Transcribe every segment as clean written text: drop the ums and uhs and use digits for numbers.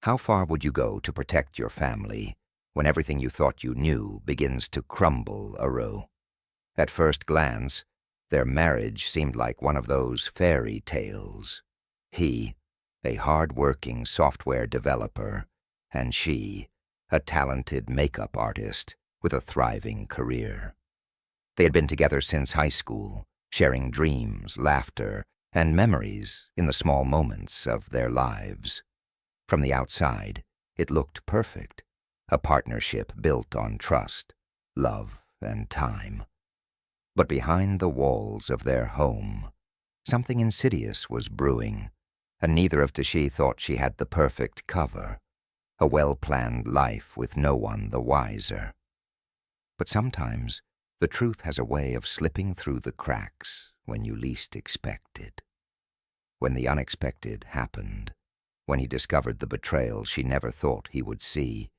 How far would you go to protect your family when everything you thought you knew begins to crumble around? At first glance, their marriage seemed like one of those fairy tales. He, a hard-working software developer, and she, a talented makeup artist with a thriving career. They had been together since high school, sharing dreams, laughter, and memories in the small moments of their lives. From the outside, it looked perfect, a partnership built on trust, love, and time. But behind the walls of their home, something insidious was brewing, and neither of Tashi thought she had the perfect cover, a well-planned life with no one the wiser. But sometimes, the truth has a way of slipping through the cracks when you least expect it. When the unexpected happened, when he discovered the betrayal she never thought he would see,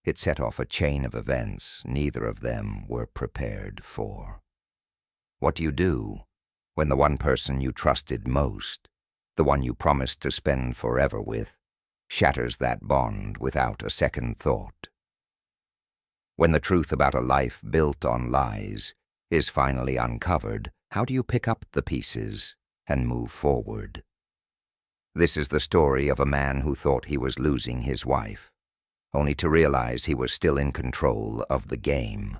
it set off a chain of events neither of them were prepared for. What do you do when the one person you trusted most, the one you promised to spend forever with, shatters that bond without a second thought? When the truth about a life built on lies is finally uncovered, how do you pick up the pieces and move forward? This is the story of a man who thought he was losing his wife, only to realize he was still in control of the game.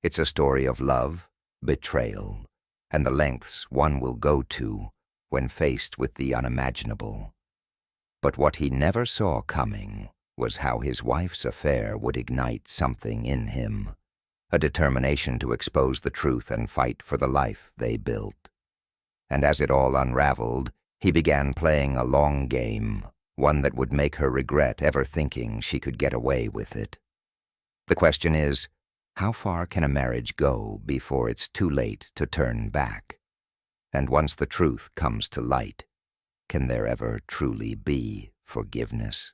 It's a story of love, betrayal, and the lengths one will go to when faced with the unimaginable. But what he never saw coming was how his wife's affair would ignite something in him, a determination to expose the truth and fight for the life they built. And as it all unraveled, he began playing a long game, one that would make her regret ever thinking she could get away with it. The question is, how far can a marriage go before it's too late to turn back? And once the truth comes to light, can there ever truly be forgiveness?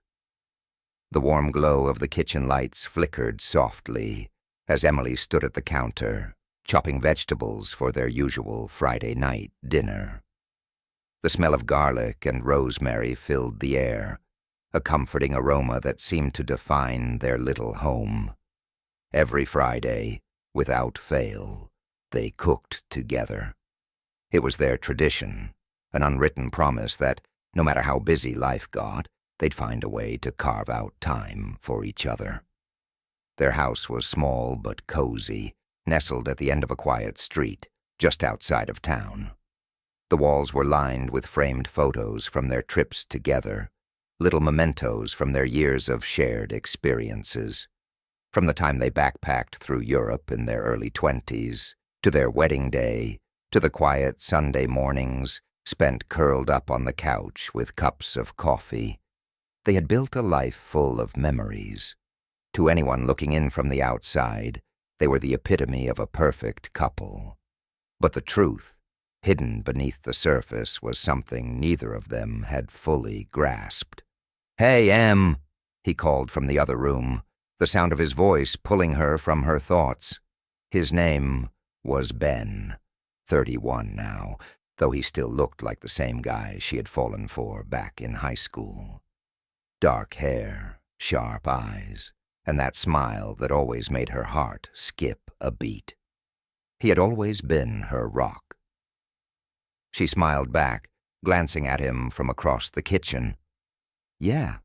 The warm glow of the kitchen lights flickered softly as Emily stood at the counter, chopping vegetables for their usual Friday night dinner. The smell of garlic and rosemary filled the air, a comforting aroma that seemed to define their little home. Every Friday, without fail, they cooked together. It was their tradition, an unwritten promise that, no matter how busy life got, they'd find a way to carve out time for each other. Their house was small but cozy, nestled at the end of a quiet street, just outside of town. The walls were lined with framed photos from their trips together, little mementos from their years of shared experiences. From the time they backpacked through Europe in their early 20s, to their wedding day, to the quiet Sunday mornings spent curled up on the couch with cups of coffee. They had built a life full of memories. To anyone looking in from the outside, they were the epitome of a perfect couple. But the truth, hidden beneath the surface, was something neither of them had fully grasped. "Hey, Em," he called from the other room, the sound of his voice pulling her from her thoughts. His name was Ben, 31 now, though he still looked like the same guy she had fallen for back in high school. Dark hair, sharp eyes, and that smile that always made her heart skip a beat. He had always been her rock. She smiled back, glancing at him from across the kitchen. "Yeah."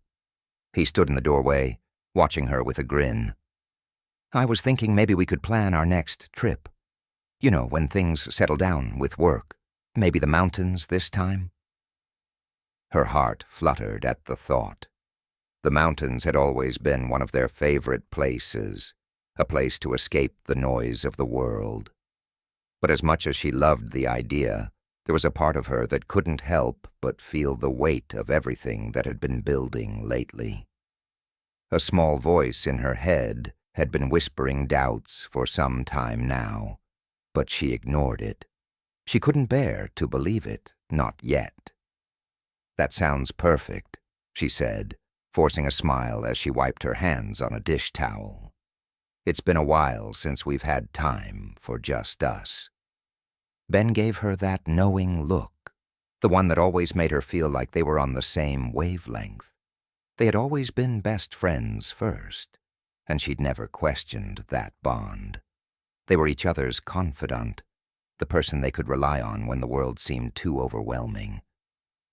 He stood in the doorway, watching her with a grin. "I was thinking maybe we could plan our next trip. You know, when things settle down with work. Maybe the mountains this time." Her heart fluttered at the thought. The mountains had always been one of their favorite places, a place to escape the noise of the world. But as much as she loved the idea, there was a part of her that couldn't help but feel the weight of everything that had been building lately. A small voice in her head had been whispering doubts for some time now, but she ignored it. She couldn't bear to believe it, not yet. "That sounds perfect," she said, forcing a smile as she wiped her hands on a dish towel. "It's been a while since we've had time for just us." Ben gave her that knowing look, the one that always made her feel like they were on the same wavelength. They had always been best friends first, and she'd never questioned that bond. They were each other's confidant, the person they could rely on when the world seemed too overwhelming.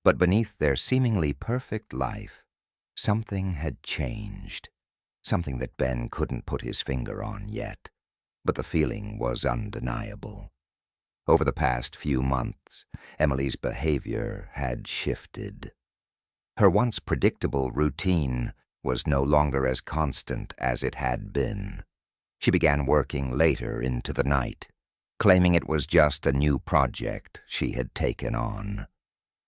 But beneath their seemingly perfect life, something had changed, something that Ben couldn't put his finger on yet, but the feeling was undeniable. Over the past few months, Emily's behavior had shifted. Her once predictable routine was no longer as constant as it had been. She began working later into the night, claiming it was just a new project she had taken on.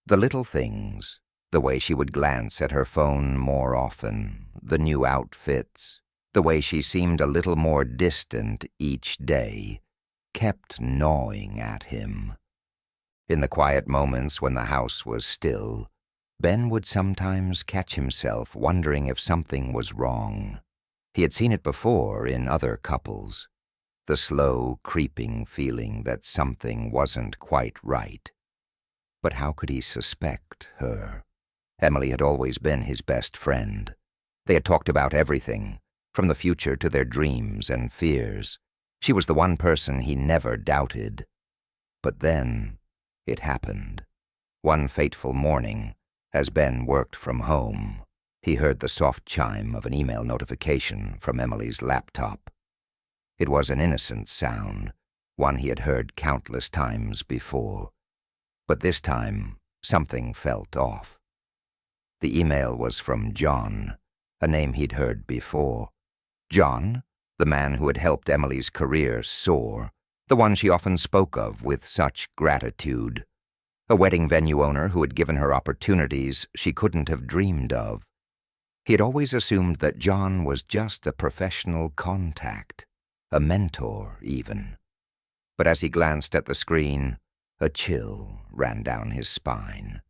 The little things, the way she would glance at her phone more often, the new outfits, the way she seemed a little more distant each day, kept gnawing at him. In the quiet moments when the house was still, Ben would sometimes catch himself wondering if something was wrong. He had seen it before in other couples, the slow, creeping feeling that something wasn't quite right. But how could he suspect her? Emily had always been his best friend. They had talked about everything, from the future to their dreams and fears. She was the one person he never doubted. But then, it happened. One fateful morning, as Ben worked from home, he heard the soft chime of an email notification from Emily's laptop. It was an innocent sound, one he had heard countless times before. But this time, something felt off. The email was from John, a name he'd heard before. John, the man who had helped Emily's career soar, the one she often spoke of with such gratitude. A wedding venue owner who had given her opportunities she couldn't have dreamed of. He had always assumed that John was just a professional contact, a mentor even. But as he glanced at the screen, a chill ran down his spine.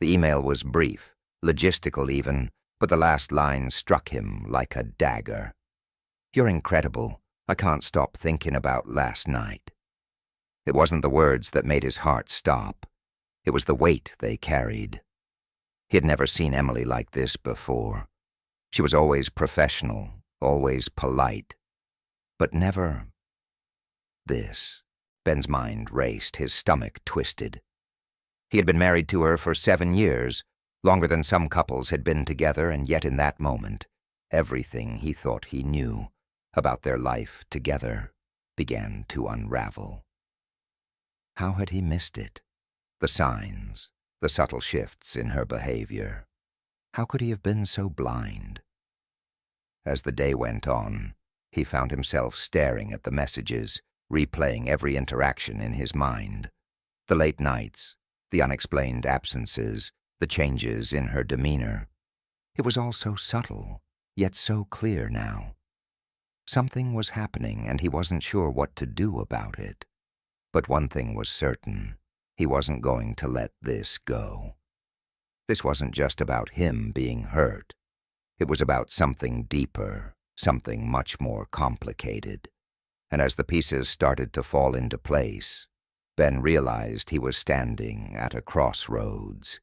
The email was brief, logistical even, but the last line struck him like a dagger. "You're incredible. I can't stop thinking about last night." It wasn't the words that made his heart stop. It was the weight they carried. He had never seen Emily like this before. She was always professional, always polite, but never this. Ben's mind raced, his stomach twisted. He had been married to her for 7 years, longer than some couples had been together, and yet in that moment, everything he thought he knew about their life together began to unravel. How had he missed it? The signs, the subtle shifts in her behavior. How could he have been so blind? As the day went on, he found himself staring at the messages, replaying every interaction in his mind. The late nights, the unexplained absences, the changes in her demeanor. It was all so subtle, yet so clear now. Something was happening, and he wasn't sure what to do about it. But one thing was certain. He wasn't going to let this go. This wasn't just about him being hurt. It was about something deeper, something much more complicated. And as the pieces started to fall into place, Ben realized he was standing at a crossroads.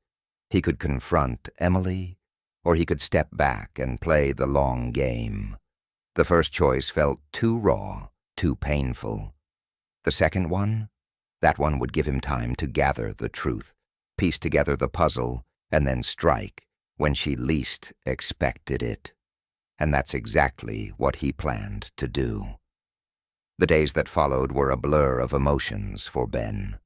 He could confront Emily, or he could step back and play the long game. The first choice felt too raw, too painful. The second one? That one would give him time to gather the truth, piece together the puzzle, and then strike when she least expected it. And that's exactly what he planned to do. The days that followed were a blur of emotions for Ben.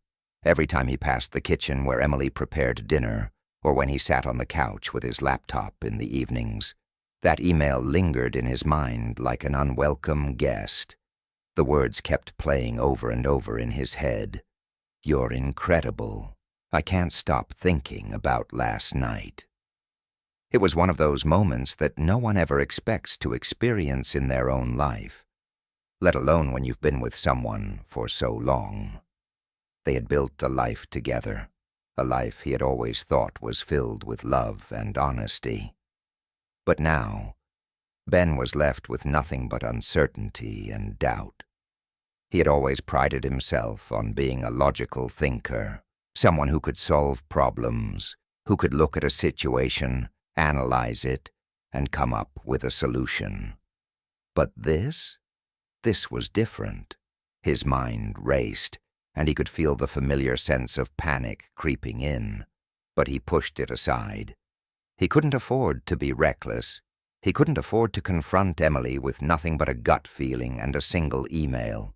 Every time he passed the kitchen where Emily prepared dinner, or when he sat on the couch with his laptop in the evenings, that email lingered in his mind like an unwelcome guest. The words kept playing over and over in his head. "You're incredible. I can't stop thinking about last night." It was one of those moments that no one ever expects to experience in their own life, let alone when you've been with someone for so long. They had built a life together, a life he had always thought was filled with love and honesty. But now, Ben was left with nothing but uncertainty and doubt. He had always prided himself on being a logical thinker, someone who could solve problems, who could look at a situation analyze it, and come up with a solution. But this was different. His mind raced, and he could feel the familiar sense of panic creeping in, but he pushed it aside. He couldn't afford to be reckless. He couldn't afford to confront Emily with nothing but a gut feeling and a single email.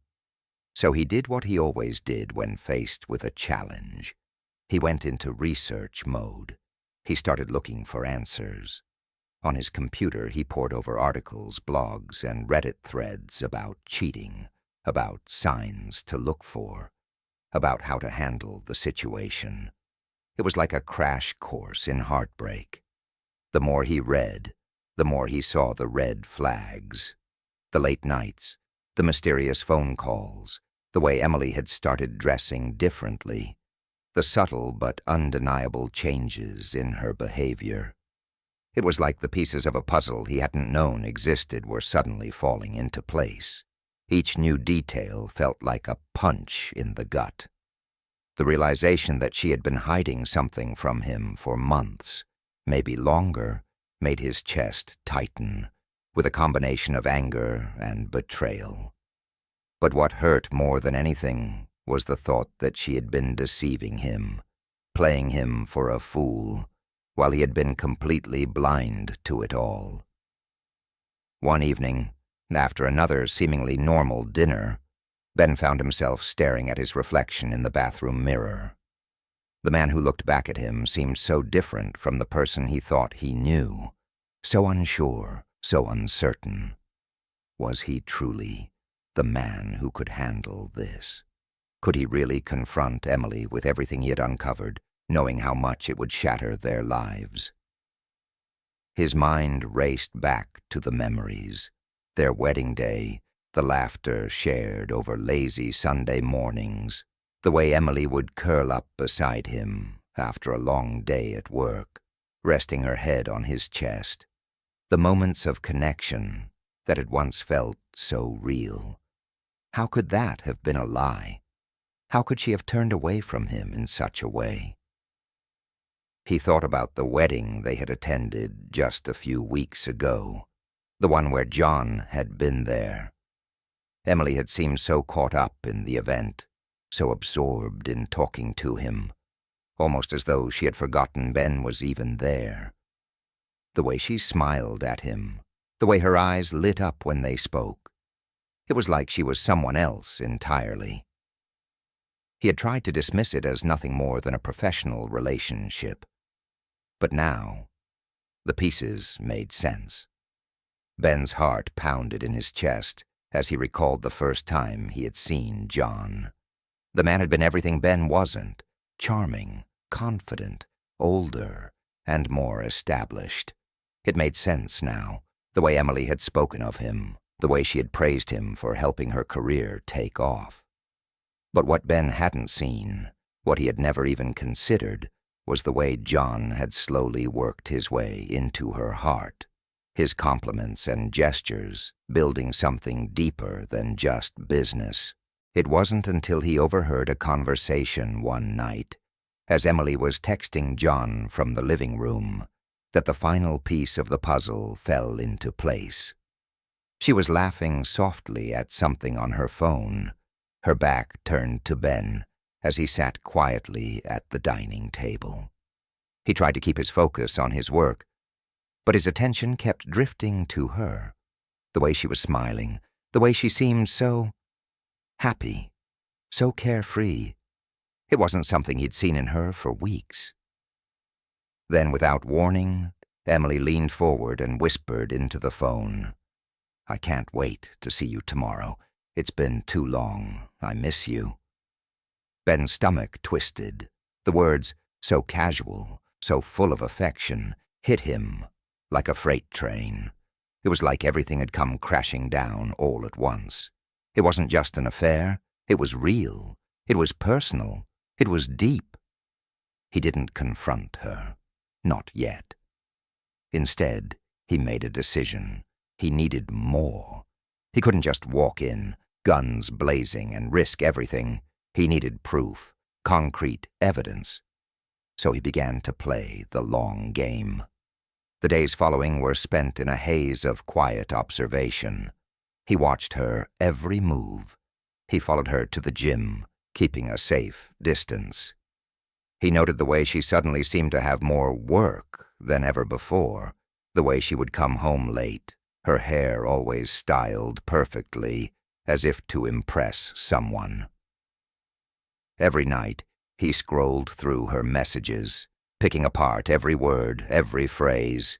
So he did what he always did when faced with a challenge. He went into research mode. He started looking for answers. On his computer, he pored over articles, blogs, and Reddit threads about cheating, about signs to look for, about how to handle the situation. It was like a crash course in heartbreak. The more he read, the more he saw the red flags. The late nights, the mysterious phone calls, the way Emily had started dressing differently, the subtle but undeniable changes in her behavior. It was like the pieces of a puzzle he hadn't known existed were suddenly falling into place. Each new detail felt like a punch in the gut. The realization that she had been hiding something from him for months, maybe longer, made his chest tighten, with a combination of anger and betrayal. But what hurt more than anything was the thought that she had been deceiving him, playing him for a fool, while he had been completely blind to it all. One evening, after another seemingly normal dinner, Ben found himself staring at his reflection in the bathroom mirror. The man who looked back at him seemed so different from the person he thought he knew, so unsure, so uncertain. Was he truly the man who could handle this? Could he really confront Emily with everything he had uncovered, knowing how much it would shatter their lives? His mind raced back to the memories, their wedding day, the laughter shared over lazy Sunday mornings, the way Emily would curl up beside him after a long day at work, resting her head on his chest, the moments of connection that had once felt so real. How could that have been a lie? How could she have turned away from him in such a way? He thought about the wedding they had attended just a few weeks ago, the one where John had been there. Emily had seemed so caught up in the event, so absorbed in talking to him, almost as though she had forgotten Ben was even there. The way she smiled at him, the way her eyes lit up when they spoke, it was like she was someone else entirely. He had tried to dismiss it as nothing more than a professional relationship. But now, the pieces made sense. Ben's heart pounded in his chest as he recalled the first time he had seen John. The man had been everything Ben wasn't: charming, confident, older, and more established. It made sense now, the way Emily had spoken of him, the way she had praised him for helping her career take off. But what Ben hadn't seen, what he had never even considered, was the way John had slowly worked his way into her heart, his compliments and gestures building something deeper than just business. It wasn't until he overheard a conversation one night, as Emily was texting John from the living room, that the final piece of the puzzle fell into place. She was laughing softly at something on her phone, her back turned to Ben as he sat quietly at the dining table. He tried to keep his focus on his work, but his attention kept drifting to her, the way she was smiling, the way she seemed so happy, so carefree. It wasn't something he'd seen in her for weeks. Then, without warning, Emily leaned forward and whispered into the phone, "I can't wait to see you tomorrow. It's been too long. I miss you." Ben's stomach twisted. The words, so casual, so full of affection, hit him like a freight train. It was like everything had come crashing down all at once. It wasn't just an affair. It was real. It was personal. It was deep. He didn't confront her. Not yet. Instead, he made a decision. He needed more. He couldn't just walk in, guns blazing, and risk everything. He needed proof, concrete evidence. So he began to play the long game. The days following were spent in a haze of quiet observation. He watched her every move. He followed her to the gym, keeping a safe distance. He noted the way she suddenly seemed to have more work than ever before, the way she would come home late, her hair always styled perfectly, as if to impress someone. Every night, he scrolled through her messages, picking apart every word, every phrase.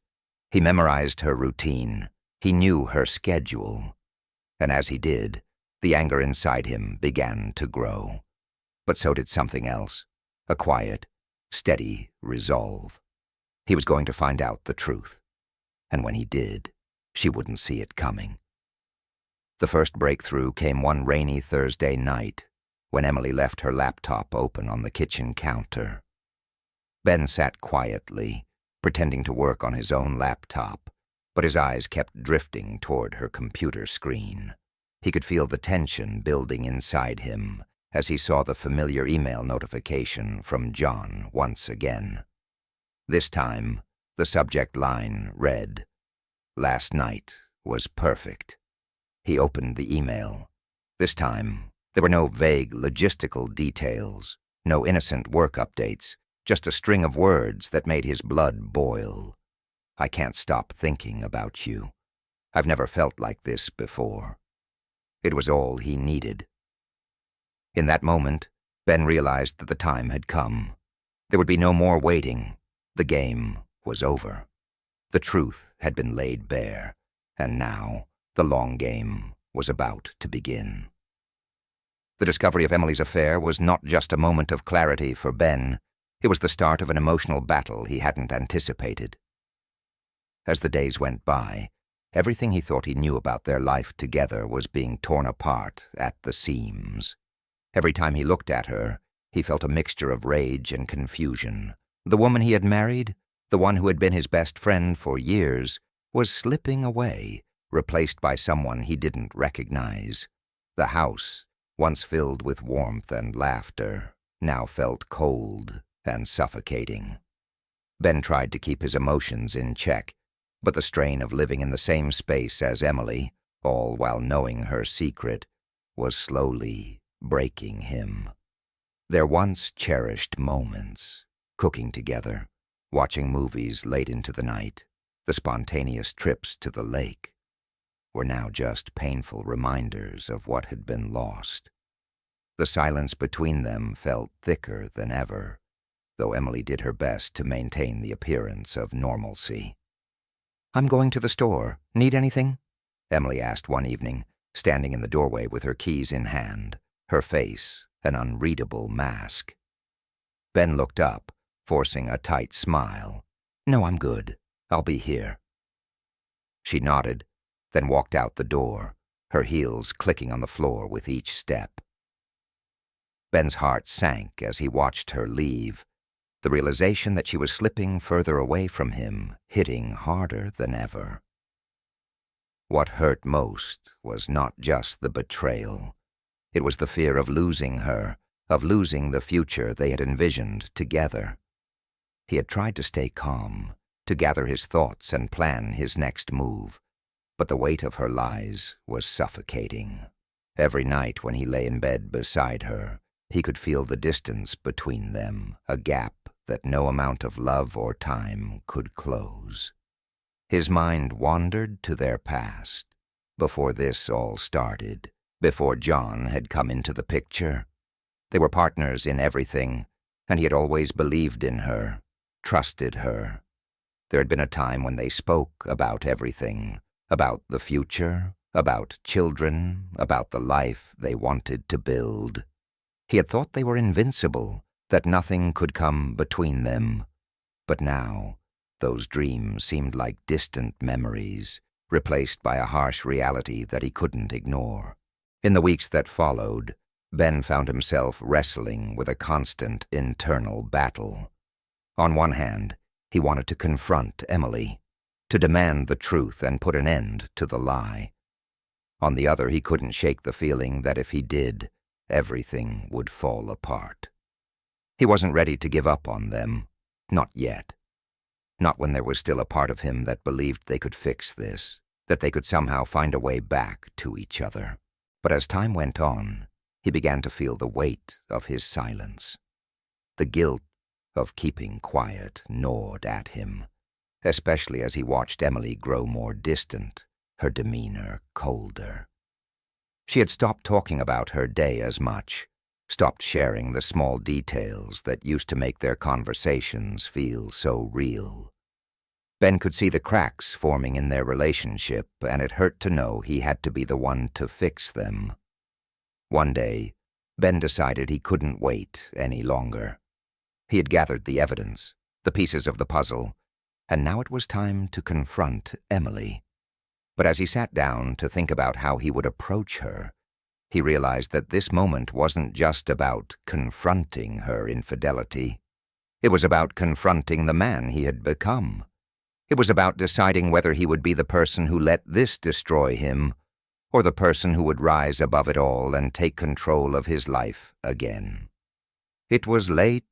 He memorized her routine. He knew her schedule. And as he did, the anger inside him began to grow. But so did something else, a quiet, steady resolve. He was going to find out the truth. And when he did, she wouldn't see it coming. The first breakthrough came one rainy Thursday night, when Emily left her laptop open on the kitchen counter. Ben sat quietly, pretending to work on his own laptop, but his eyes kept drifting toward her computer screen. He could feel the tension building inside him as he saw the familiar email notification from John once again. This time, the subject line read, "Last night was perfect." He opened the email. This time, there were no vague logistical details, no innocent work updates, just a string of words that made his blood boil. "I can't stop thinking about you. I've never felt like this before." It was all he needed. In that moment, Ben realized that the time had come. There would be no more waiting. The game was over. The truth had been laid bare, and now the long game was about to begin. The discovery of Emily's affair was not just a moment of clarity for Ben. It was the start of an emotional battle he hadn't anticipated. As the days went by, everything he thought he knew about their life together was being torn apart at the seams. Every time he looked at her, he felt a mixture of rage and confusion. The woman he had married, the one who had been his best friend for years, was slipping away, replaced by someone he didn't recognize. The house, once filled with warmth and laughter, now felt cold and suffocating. Ben tried to keep his emotions in check, but the strain of living in the same space as Emily, all while knowing her secret, was slowly breaking him. Their once cherished moments, cooking together, watching movies late into the night, the spontaneous trips to the lake, were now just painful reminders of what had been lost. The silence between them felt thicker than ever, though Emily did her best to maintain the appearance of normalcy. "I'm going to the store. Need anything?" Emily asked one evening, standing in the doorway with her keys in hand, her face an unreadable mask. Ben looked up, forcing a tight smile. "No, I'm good. I'll be here." She nodded, then walked out the door, her heels clicking on the floor with each step. Ben's heart sank as he watched her leave, the realization that she was slipping further away from him, hitting harder than ever. What hurt most was not just the betrayal. It was the fear of losing her, of losing the future they had envisioned together. He had tried to stay calm, to gather his thoughts and plan his next move, but the weight of her lies was suffocating. Every night when he lay in bed beside her, he could feel the distance between them, a gap that no amount of love or time could close. His mind wandered to their past, before this all started, before John had come into the picture. They were partners in everything, and he had always believed in her, trusted her. There had been a time when they spoke about everything, about the future, about children, about the life they wanted to build. He had thought they were invincible, that nothing could come between them. But now, those dreams seemed like distant memories, replaced by a harsh reality that he couldn't ignore. In the weeks that followed, Ben found himself wrestling with a constant internal battle. On one hand, he wanted to confront Emily, to demand the truth and put an end to the lie. On the other, he couldn't shake the feeling that if he did, everything would fall apart. He wasn't ready to give up on them, not yet. Not when there was still a part of him that believed they could fix this, that they could somehow find a way back to each other. But as time went on, he began to feel the weight of his silence. The guilt of keeping quiet gnawed at him, especially as he watched Emily grow more distant, her demeanor colder. She had stopped talking about her day as much, stopped sharing the small details that used to make their conversations feel so real. Ben could see the cracks forming in their relationship, and it hurt to know he had to be the one to fix them. One day, Ben decided he couldn't wait any longer. He had gathered the evidence, the pieces of the puzzle, and now it was time to confront Emily. But as he sat down to think about how he would approach her, he realized that this moment wasn't just about confronting her infidelity. It was about confronting the man he had become. It was about deciding whether he would be the person who let this destroy him, or the person who would rise above it all and take control of his life again. It was late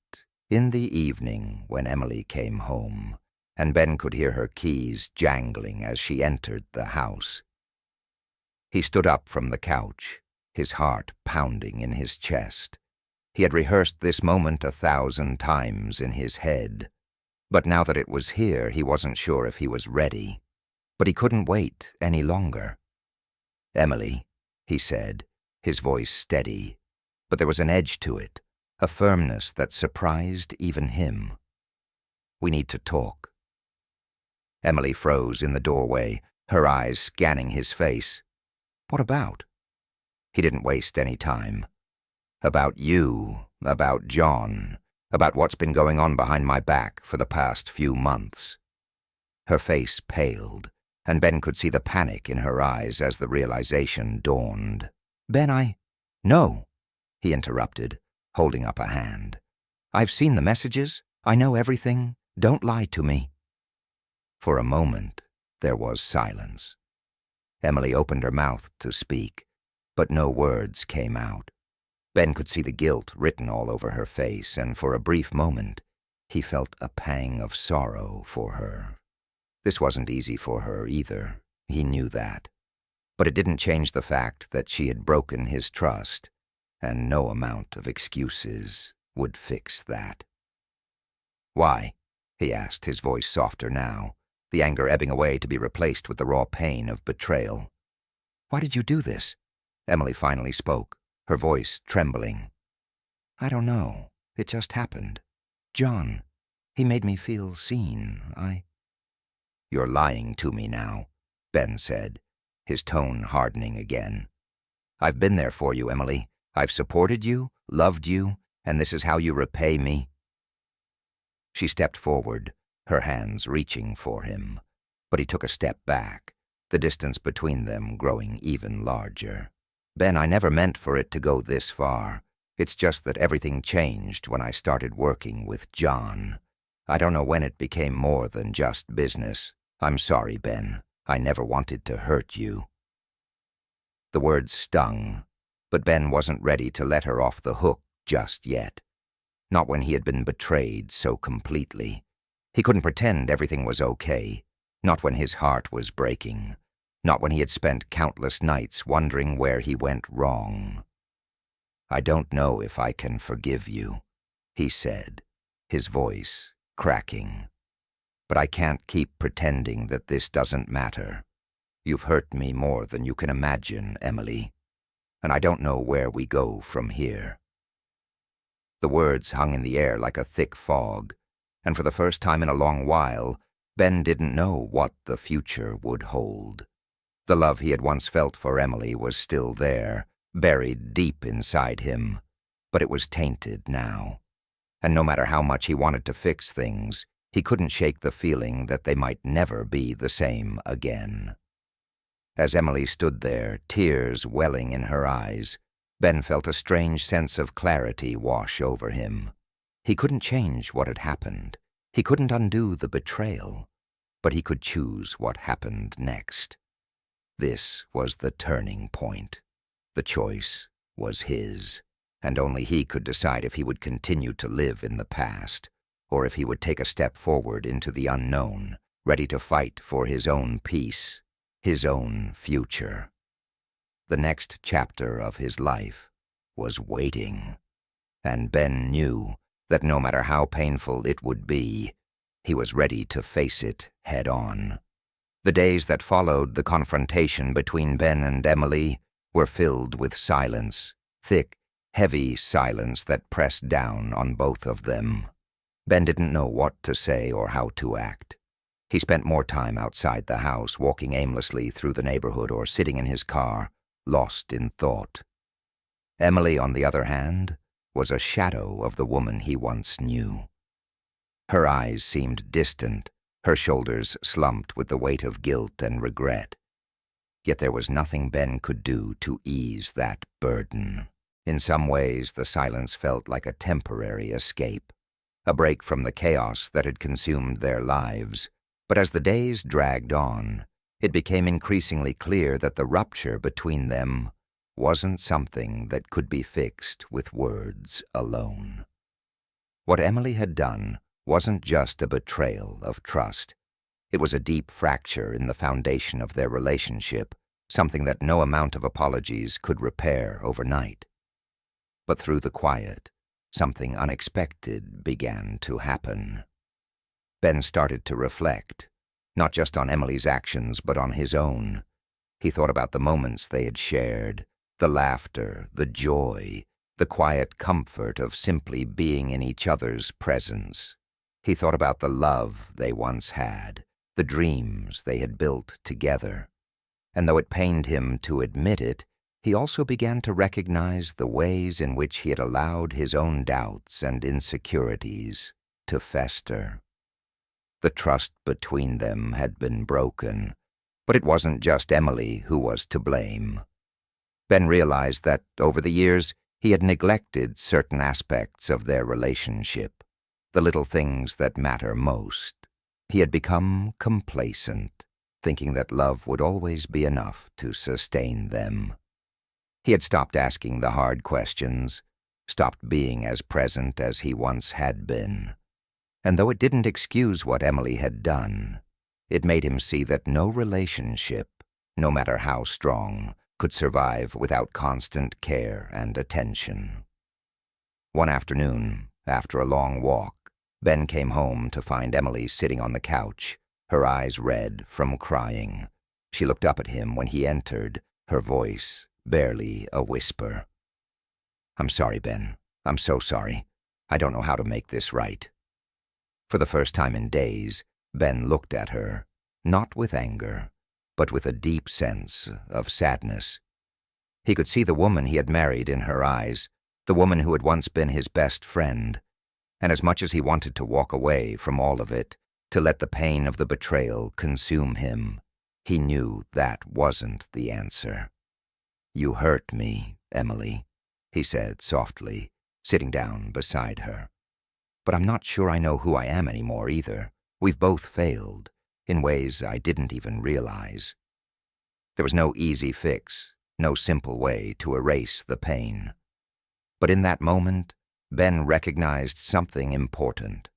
in the evening when Emily came home, and Ben could hear her keys jangling as she entered the house. He stood up from the couch, his heart pounding in his chest. He had rehearsed this moment 1,000 times in his head, but now that it was here, he wasn't sure if he was ready. But he couldn't wait any longer. "Emily," he said, his voice steady, but there was an edge to it, a firmness that surprised even him. "We need to talk." Emily froze in the doorway, her eyes scanning his face. "What about?" He didn't waste any time. "About you, about John, about what's been going on behind my back for the past few months." Her face paled, and Ben could see the panic in her eyes as the realization dawned. "Ben, No," he interrupted, holding up a hand. "I've seen the messages. I know everything. Don't lie to me." For a moment, there was silence. Emily opened her mouth to speak, but no words came out. Ben could see the guilt written all over her face, and for a brief moment, he felt a pang of sorrow for her. This wasn't easy for her either, he knew that. But it didn't change the fact that she had broken his trust, and no amount of excuses would fix that. "Why?" he asked, his voice softer now, the anger ebbing away to be replaced with the raw pain of betrayal. "Why did you do this?" Emily finally spoke, her voice trembling. "I don't know. It just happened. John, he made me feel seen. "You're lying to me now," Ben said, his tone hardening again. "I've been there for you, Emily. I've supported you, loved you, and this is how you repay me." She stepped forward, her hands reaching for him, but he took a step back, the distance between them growing even larger. "Ben, I never meant for it to go this far. It's just that everything changed when I started working with John. I don't know when it became more than just business. I'm sorry, Ben. I never wanted to hurt you." The words stung, but Ben wasn't ready to let her off the hook just yet. Not when he had been betrayed so completely. He couldn't pretend everything was okay, not when his heart was breaking, not when he had spent countless nights wondering where he went wrong. "I don't know if I can forgive you," he said, his voice cracking. "But I can't keep pretending that this doesn't matter. You've hurt me more than you can imagine, Emily, and I don't know where we go from here." The words hung in the air like a thick fog, and for the first time in a long while, Ben didn't know what the future would hold. The love he had once felt for Emily was still there, buried deep inside him, but it was tainted now. And no matter how much he wanted to fix things, he couldn't shake the feeling that they might never be the same again. As Emily stood there, tears welling in her eyes, Ben felt a strange sense of clarity wash over him. He couldn't change what had happened. He couldn't undo the betrayal, but he could choose what happened next. This was the turning point. The choice was his, and only he could decide if he would continue to live in the past, or if he would take a step forward into the unknown, ready to fight for his own peace, his own future. The next chapter of his life was waiting, and Ben knew that no matter how painful it would be, he was ready to face it head-on. The days that followed the confrontation between Ben and Emily were filled with silence, thick, heavy silence that pressed down on both of them. Ben didn't know what to say or how to act. He spent more time outside the house, walking aimlessly through the neighborhood or sitting in his car, lost in thought. Emily, on the other hand, was a shadow of the woman he once knew. Her eyes seemed distant, her shoulders slumped with the weight of guilt and regret. Yet there was nothing Ben could do to ease that burden. In some ways, the silence felt like a temporary escape, a break from the chaos that had consumed their lives. But as the days dragged on, it became increasingly clear that the rupture between them wasn't something that could be fixed with words alone. What Emily had done wasn't just a betrayal of trust. It was a deep fracture in the foundation of their relationship, something that no amount of apologies could repair overnight. But through the quiet, something unexpected began to happen. Ben started to reflect, not just on Emily's actions, but on his own. He thought about the moments they had shared, the laughter, the joy, the quiet comfort of simply being in each other's presence. He thought about the love they once had, the dreams they had built together. And though it pained him to admit it, he also began to recognize the ways in which he had allowed his own doubts and insecurities to fester. The trust between them had been broken, but it wasn't just Emily who was to blame. Ben realized that, over the years, he had neglected certain aspects of their relationship, the little things that matter most. He had become complacent, thinking that love would always be enough to sustain them. He had stopped asking the hard questions, stopped being as present as he once had been. And though it didn't excuse what Emily had done, it made him see that no relationship, no matter how strong, could survive without constant care and attention. One afternoon, after a long walk, Ben came home to find Emily sitting on the couch, her eyes red from crying. She looked up at him when he entered, her voice barely a whisper. "I'm sorry, Ben. I'm so sorry. I don't know how to make this right." For the first time in days, Ben looked at her, not with anger, but with a deep sense of sadness. He could see the woman he had married in her eyes, the woman who had once been his best friend, and as much as he wanted to walk away from all of it, to let the pain of the betrayal consume him, he knew that wasn't the answer. "You hurt me, Emily," he said softly, sitting down beside her. "But I'm not sure I know who I am anymore either. We've both failed, in ways I didn't even realize." There was no easy fix, no simple way to erase the pain. But in that moment, Ben recognized something important.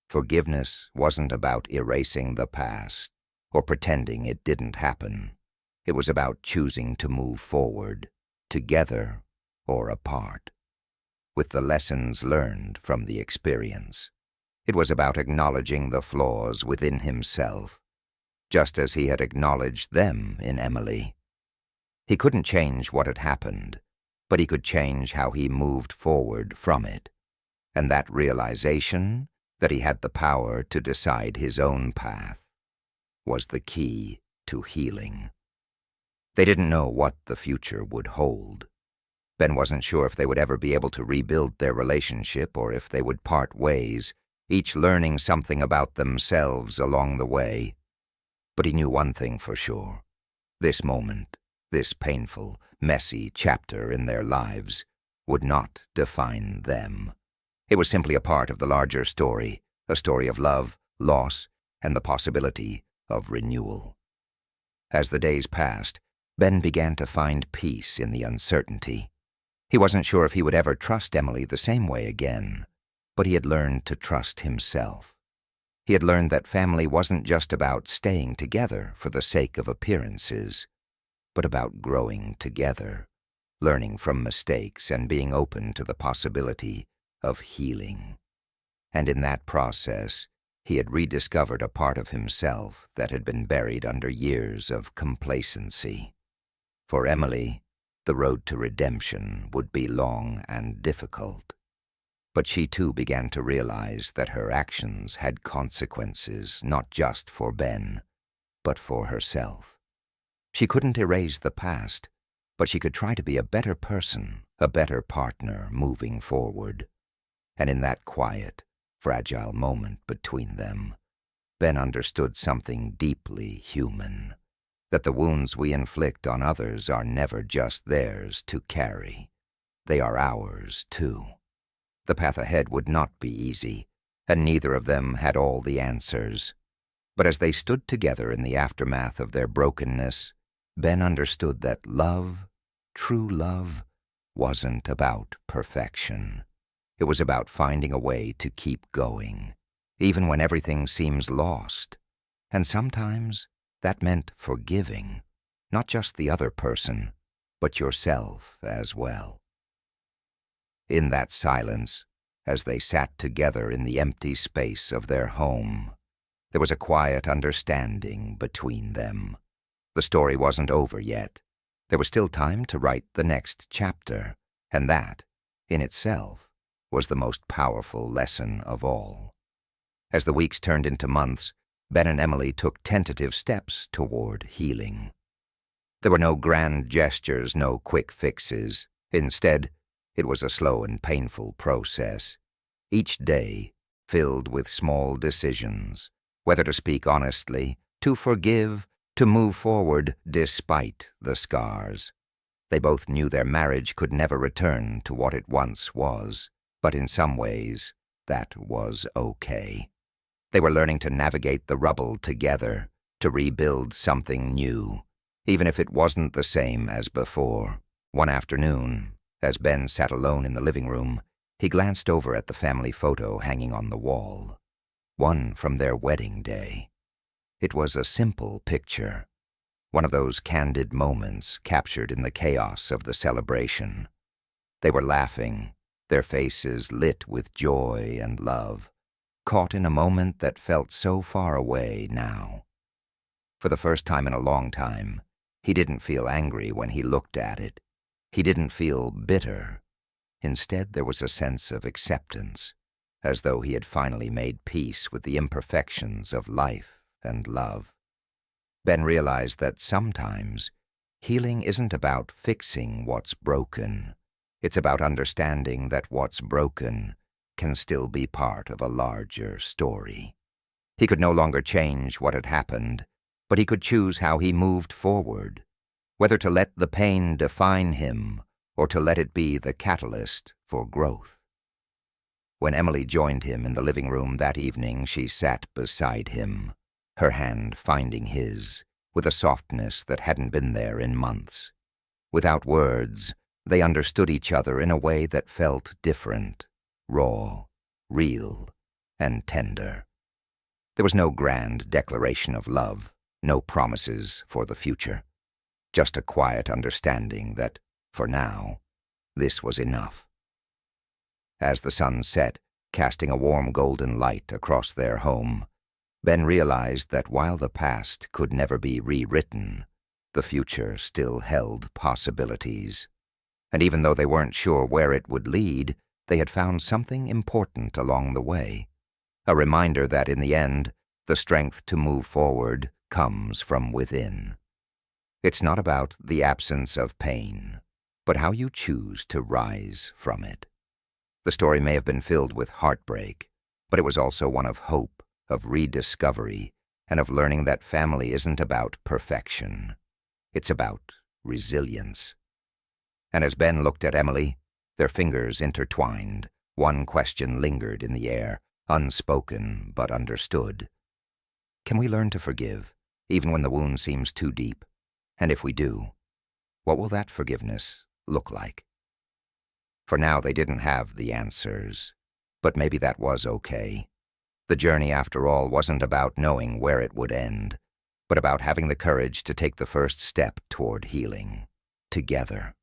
Forgiveness wasn't about erasing the past or pretending it didn't happen. It was about choosing to move forward, together or apart, with the lessons learned from the experience. It was about acknowledging the flaws within himself, just as he had acknowledged them in Emily. He couldn't change what had happened, but he could change how he moved forward from it. And that realization, that he had the power to decide his own path, was the key to healing. They didn't know what the future would hold. Ben wasn't sure if they would ever be able to rebuild their relationship or if they would part ways, each learning something about themselves along the way. But he knew one thing for sure. This moment, this painful, messy chapter in their lives, would not define them. It was simply a part of the larger story, a story of love, loss, and the possibility of renewal. As the days passed, Ben began to find peace in the uncertainty. He wasn't sure if he would ever trust Emily the same way again. but he had learned to trust himself. He had learned that family wasn't just about staying together for the sake of appearances, but about growing together, learning from mistakes and being open to the possibility of healing. And in that process, he had rediscovered a part of himself that had been buried under years of complacency. For Emily, the road to redemption would be long and difficult. But she too began to realize that her actions had consequences not just for Ben, but for herself. She couldn't erase the past, but she could try to be a better person, a better partner moving forward. And in that quiet, fragile moment between them, Ben understood something deeply human, that the wounds we inflict on others are never just theirs to carry. They are ours too. The path ahead would not be easy, and neither of them had all the answers. But as they stood together in the aftermath of their brokenness, Ben understood that love, true love, wasn't about perfection. It was about finding a way to keep going, even when everything seems lost. And sometimes that meant forgiving, not just the other person, but yourself as well. In that silence, as they sat together in the empty space of their home, there was a quiet understanding between them. The story wasn't over yet. There was still time to write the next chapter, and that, in itself, was the most powerful lesson of all. As the weeks turned into months, Ben and Emily took tentative steps toward healing. There were no grand gestures, no quick fixes. Instead, it was a slow and painful process, each day filled with small decisions, whether to speak honestly, to forgive, to move forward despite the scars. They both knew their marriage could never return to what it once was, but in some ways, that was okay. They were learning to navigate the rubble together, to rebuild something new, even if it wasn't the same as before. One afternoon, as Ben sat alone in the living room, he glanced over at the family photo hanging on the wall, one from their wedding day. It was a simple picture, one of those candid moments captured in the chaos of the celebration. They were laughing, their faces lit with joy and love, caught in a moment that felt so far away now. For the first time in a long time, he didn't feel angry when he looked at it. He didn't feel bitter. Instead, there was a sense of acceptance, as though he had finally made peace with the imperfections of life and love. Ben realized that sometimes healing isn't about fixing what's broken. It's about understanding that what's broken can still be part of a larger story. He could no longer change what had happened, but he could choose how he moved forward, whether to let the pain define him or to let it be the catalyst for growth. When Emily joined him in the living room that evening, she sat beside him, her hand finding his, with a softness that hadn't been there in months. Without words, they understood each other in a way that felt different, raw, real, and tender. There was no grand declaration of love, no promises for the future, just a quiet understanding that, for now, this was enough. As the sun set, casting a warm golden light across their home, Ben realized that while the past could never be rewritten, the future still held possibilities. And even though they weren't sure where it would lead, they had found something important along the way, a reminder that in the end, the strength to move forward comes from within. It's not about the absence of pain, but how you choose to rise from it. The story may have been filled with heartbreak, but it was also one of hope, of rediscovery, and of learning that family isn't about perfection. It's about resilience. And as Ben looked at Emily, their fingers intertwined, one question lingered in the air, unspoken but understood. Can we learn to forgive, even when the wound seems too deep? And if we do, what will that forgiveness look like? For now, they didn't have the answers, But maybe that was okay. The journey, after all, wasn't about knowing where it would end, but about having the courage to take the first step toward healing, together.